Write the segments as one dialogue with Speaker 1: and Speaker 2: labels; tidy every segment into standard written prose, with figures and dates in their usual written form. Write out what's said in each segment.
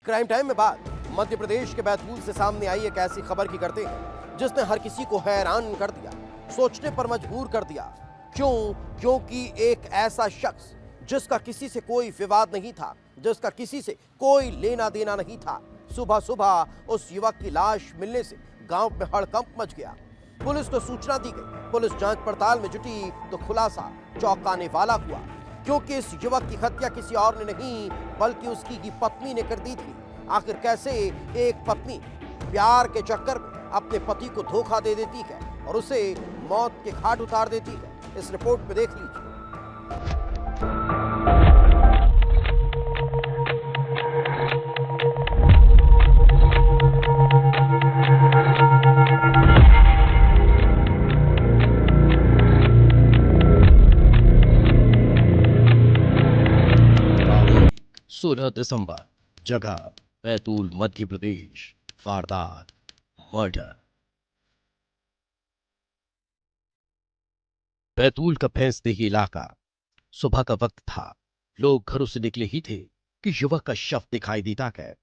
Speaker 1: Crime time में बात मध्य प्रदेश के बैतूल से सामने आई एक ऐसी खबर की करते हैं जिसने हर किसी को हैरान कर दिया, सोचने पर मजबूर कर दिया। क्यों? क्योंकि एक ऐसा शख्स जिसका किसी से कोई विवाद नहीं था, जिसका किसी से कोई लेना देना नहीं था, सुबह सुबह उस युवक की लाश मिलने से गांव में हड़कंप मच गया। पुलिस को सूचना दी गई, पुलिस जांच पड़ताल में जुटी तो खुलासा चौंकाने वाला हुआ, क्योंकि इस युवक की हत्या किसी और ने नहीं बल्कि उसकी ही पत्नी ने कर दी थी। आखिर कैसे एक पत्नी प्यार के चक्कर में अपने पति को धोखा दे देती है और उसे मौत के घाट उतार देती है, इस रिपोर्ट में देख लीजिए।
Speaker 2: तारीख 16 दिसंबर, जगह बैतूल मध्य प्रदेश। वारदात मर्डर। बैतूल का भैंसदेही इलाका। सुबह का वक्त था, लोग घरों से निकले ही थे कि युवक का शव दिखाई देता है।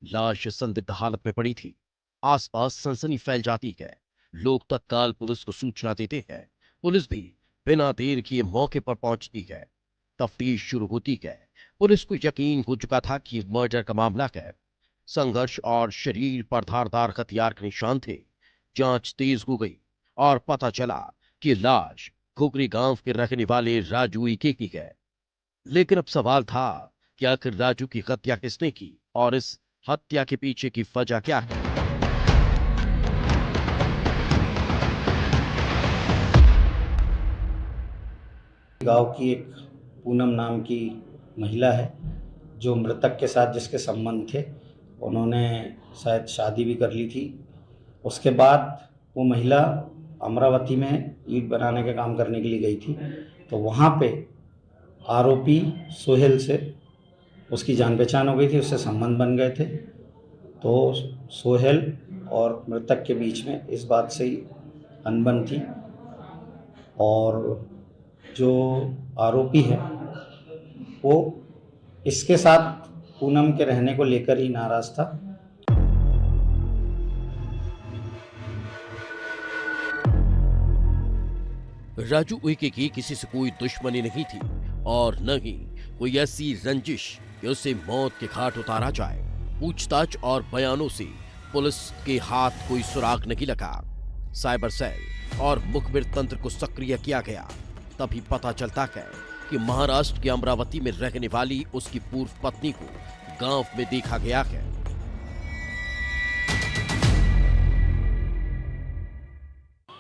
Speaker 2: लाश संदिग्ध हालत में पड़ी थी। आसपास सनसनी फैल जाती है। लोग तत्काल पुलिस को सूचना देते हैं। पुलिस भी बिना देर किए मौके पर पहुंचती है। तफ्तीश शुरू होती है। पुलिस को यकीन हो चुका था कि मर्डर का मामला है। संघर्ष और शरीर पर धारदार हथियार के निशान थे। जांच तेज हो गई और पता चला कि लाश घुघरी गांव के रहने वाले राजू इके की है। लेकिन अब सवाल था कि आखिर राजू की हत्या किसने की और इस हत्या के पीछे की वजह क्या है।
Speaker 3: गांव की एक पूनम नाम की महिला है जो मृतक के साथ जिसके संबंध थे, उन्होंने शायद शादी भी कर ली थी। उसके बाद वो महिला अमरावती में ईंट बनाने का काम करने के लिए गई थी, तो वहाँ पे आरोपी सोहेल से उसकी जान पहचान हो गई थी, उससे संबंध बन गए थे। तो सोहेल और मृतक के बीच में इस बात से ही अनबन थी और जो आरोपी है वो इसके साथ पूनम के रहने को लेकर ही नाराज था।
Speaker 2: राजू उइके की किसी से कोई दुश्मनी नहीं थी और न ही कोई ऐसी रंजिश कि उसे मौत के घाट उतारा जाए। पूछताछ और बयानों से पुलिस के हाथ कोई सुराग नहीं लगा। साइबर सेल और मुखबिर तंत्र को सक्रिय किया गया। तभी पता चलता है कि महाराष्ट्र के अमरावती में रहने वाली उसकी पूर्व पत्नी को गांव में देखा गया है।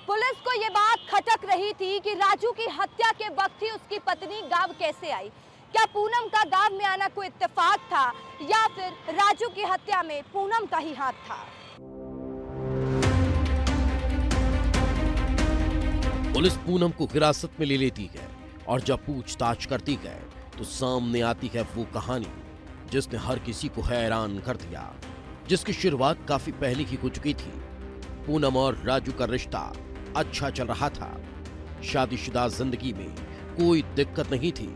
Speaker 4: पुलिस को ये बात खटक रही थी कि राजू की हत्या के वक्त ही उसकी पत्नी गांव कैसे आई। क्या पूनम का गांव में आना कोई इत्तेफाक था या फिर राजू की हत्या में पूनम का ही हाथ था?
Speaker 2: पुलिस पूनम को हिरासत में ले लेती है और जब पूछताछ करती है तो सामने आती है वो कहानी जिसने हर किसी को हैरान कर दिया, जिसकी शुरुआत काफी पहले ही हो चुकी थी। पूनम और राजू का रिश्ता अच्छा चल रहा था। शादीशुदा जिंदगी में कोई दिक्कत नहीं थी,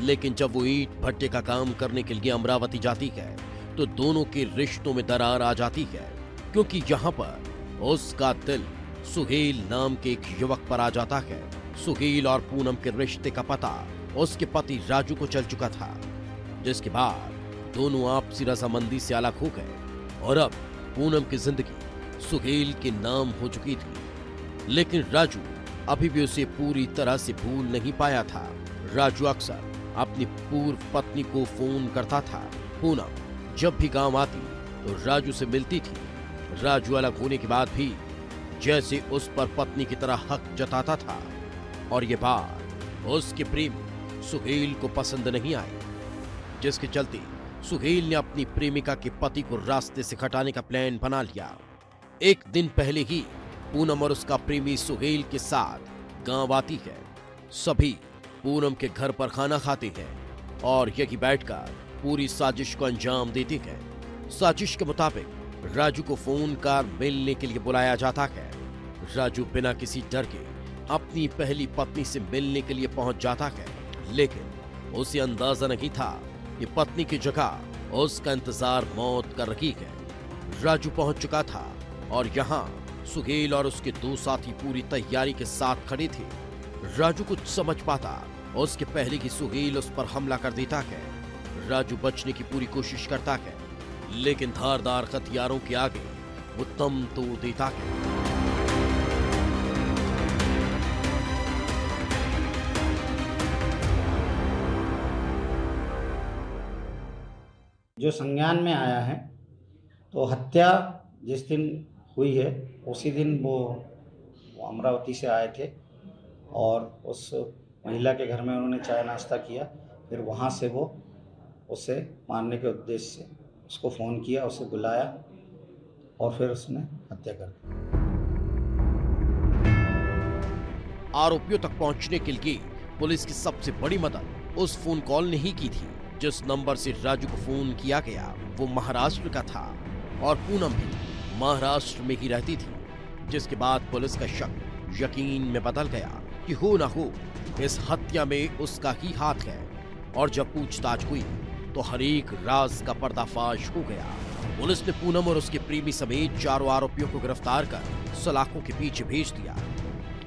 Speaker 2: लेकिन जब वो ईंट भट्टे का काम करने के लिए अमरावती जाती है तो दोनों के रिश्तों में दरार आ जाती है, क्योंकि यहाँ पर उसका दिल सुहेल नाम के एक युवक पर आ जाता है। सुहेल और पूनम के रिश्ते का पता उसके पति राजू को चल चुका था, जिसके बाद दोनों आपसी रजामंदी से अलग हो गए और अब पूनम की जिंदगी सुहेल के नाम हो चुकी थी। लेकिन राजू अभी भी उसे पूरी तरह से भूल नहीं पाया था। राजू अक्सर अपनी पूर्व पत्नी को फोन करता था। पूनम जब भी गांव आती तो राजू से मिलती थी। राजू अलग होने के बाद भी जैसे उस पर पत्नी की तरह हक जताता था और ये बात उसके प्रेमी सुहेल को पसंद नहीं आई, जिसके चलते सुहेल ने अपनी प्रेमिका के पति को रास्ते से हटाने का प्लान बना लिया। एक दिन पहले ही पूनम और उसका प्रेमी सुहेल के साथ गांव आती है। सभी पूनम के घर पर खाना खाते हैं और यही बैठकर पूरी साजिश को अंजाम देते हैं। साजिश के मुताबिक राजू को फोन कर मिलने के लिए बुलाया जाता है। राजू बिना किसी डर के अपनी पहली पत्नी से मिलने के लिए पहुंच जाता है, लेकिन उसे अंदाजा नहीं था कि पत्नी की जगह उसका इंतजार मौत कर रही है। राजू पहुंच चुका था और यहाँ सुहेल और उसके दो साथी पूरी तैयारी के साथ खड़े थे। राजू कुछ समझ पाता उसके पहले ही सुहेल उस पर हमला कर देता है। राजू बचने की पूरी कोशिश करता है, लेकिन धारदार हथियारों के आगे वो दम तोड़ देता है।
Speaker 3: जो संज्ञान में आया है, तो हत्या जिस दिन हुई है उसी दिन वो अमरावती से आए थे और उस महिला के घर में उन्होंने चाय नाश्ता किया। फिर वहाँ से वो उसे मारने के उद्देश्य से उसको फ़ोन किया, उसे बुलाया और फिर उसने हत्या कर दी।
Speaker 2: आरोपियों तक पहुंचने के लिए पुलिस की सबसे बड़ी मदद उस फोन कॉल ने ही की थी जिस नंबर से राजू को फोन किया गया। वो महाराष्ट्र का था और पूनम भी महाराष्ट्र में ही रहती थी, जिसके बाद पुलिस का शक यकीन में बदल गया कि हो ना हो इस हत्या में उसका ही हाथ है। और जब पूछताछ हुई तो हर एक राज का पर्दाफाश हो गया। पुलिस ने पूनम और उसके प्रेमी समेत चारों आरोपियों को गिरफ्तार कर सलाखों के पीछे भेज दिया।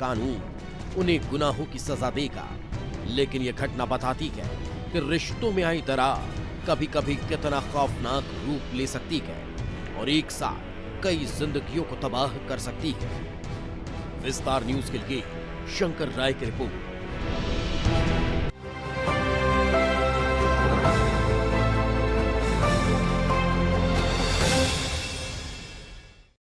Speaker 2: कानून उन्हें गुनाहों की सजा देगा, लेकिन यह घटना बताती है कि रिश्तों में आई दरार कभी कभी कितना खौफनाक रूप ले सकती है और एक साथ कई जिंदगियों को तबाह कर सकती है। विस्तार न्यूज के लिए शंकर राय की रिपोर्ट।